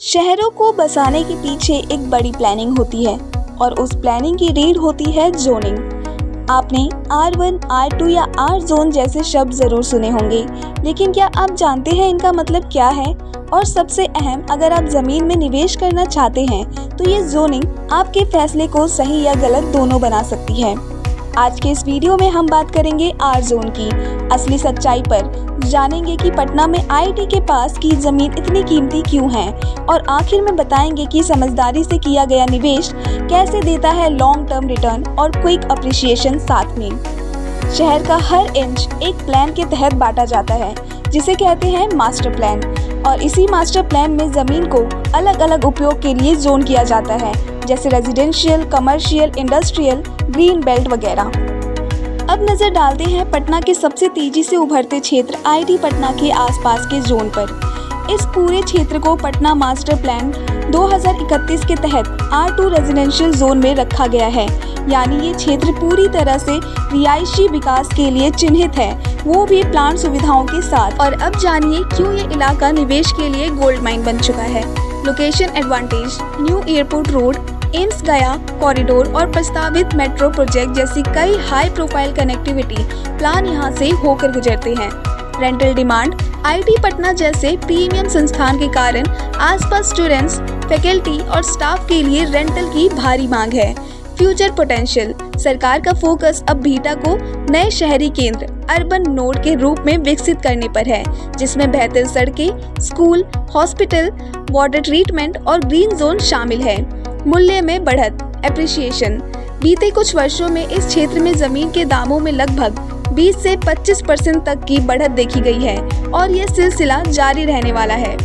शहरों को बसाने के पीछे एक बड़ी प्लानिंग होती है और उस प्लानिंग की रीढ़ होती है जोनिंग। आपने R1, R2 या R जोन जैसे शब्द ज़रूर सुने होंगे, लेकिन क्या आप जानते हैं इनका मतलब क्या है? और सबसे अहम, अगर आप ज़मीन में निवेश करना चाहते हैं तो ये जोनिंग आपके फैसले को सही या गलत दोनों बना सकती है। आज के इस वीडियो में हम बात करेंगे R जोन की असली सच्चाई पर, जानेंगे कि पटना में IIT के पास की ज़मीन इतनी कीमती क्यों है और आखिर में बताएंगे कि समझदारी से किया गया निवेश कैसे देता है लॉन्ग टर्म रिटर्न और क्विक अप्रिसिएशन साथ में। शहर का हर इंच एक प्लान के तहत बांटा जाता है जिसे कहते हैं मास्टर प्लान, और इसी मास्टर प्लान में ज़मीन को अलग अलग उपयोग के लिए जोन किया जाता है, जैसे residential, commercial, industrial, green belt वगैरह। अब नज़र डालते हैं पटना के सबसे तेजी से उभरते क्षेत्र IIT पटना के आसपास के जोन पर। इस पूरे क्षेत्र को पटना मास्टर प्लान 2031 के तहत R2 रेजिडेंशियल जोन में रखा गया है, यानी ये क्षेत्र पूरी तरह से रिहायशी विकास के लिए चिन्हित है, वो भी प्लांट सुविधाओं के साथ। और अब जानिए क्यों ये इलाका निवेश के लिए गोल्ड माइन बन चुका है। Location advantage, new airport road, AIIMS गया कॉरिडोर और प्रस्तावित मेट्रो प्रोजेक्ट जैसी कई हाई प्रोफाइल कनेक्टिविटी प्लान यहां से होकर गुजरते हैं। रेंटल डिमांड, IIT पटना जैसे प्रीमियम संस्थान के कारण आसपास स्टूडेंट्स, फैकल्टी और स्टाफ के लिए रेंटल की भारी मांग है। फ्यूचर पोटेंशियल, सरकार का फोकस अब बीटा को नए शहरी केंद्र अर्बन नोड के रूप में विकसित करने पर है, जिसमें बेहतर सड़कें, स्कूल, हॉस्पिटल, वाटर ट्रीटमेंट और ग्रीन जोन शामिल है। मूल्य में बढ़त, एप्रिसिएशन, बीते कुछ वर्षों में इस क्षेत्र में जमीन के दामों में लगभग 20 से 25% तक की बढ़त देखी गई है और ये सिलसिला जारी रहने वाला है।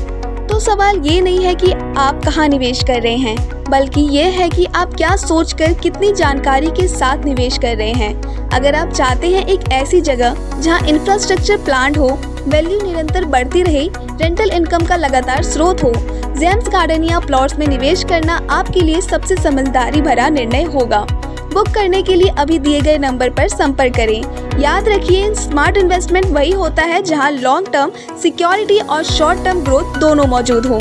तो सवाल ये नहीं है कि आप कहाँ निवेश कर रहे हैं, बल्कि ये है कि आप क्या सोचकर, कितनी जानकारी के साथ निवेश कर रहे हैं। अगर आप चाहते हैं एक ऐसी जगह जहां इंफ्रास्ट्रक्चर प्लांट हो, वैल्यू निरंतर बढ़ती रहे, रेंटल इनकम का लगातार स्रोत हो, जेम्स गार्डन या प्लॉट्स में निवेश करना आपके लिए सबसे समझदारी भरा निर्णय होगा। बुक करने के लिए अभी दिए गए नंबर पर संपर्क करें। याद रखिए, स्मार्ट इन्वेस्टमेंट वही होता है जहां लॉन्ग टर्म सिक्योरिटी और शॉर्ट टर्म ग्रोथ दोनों मौजूद हों।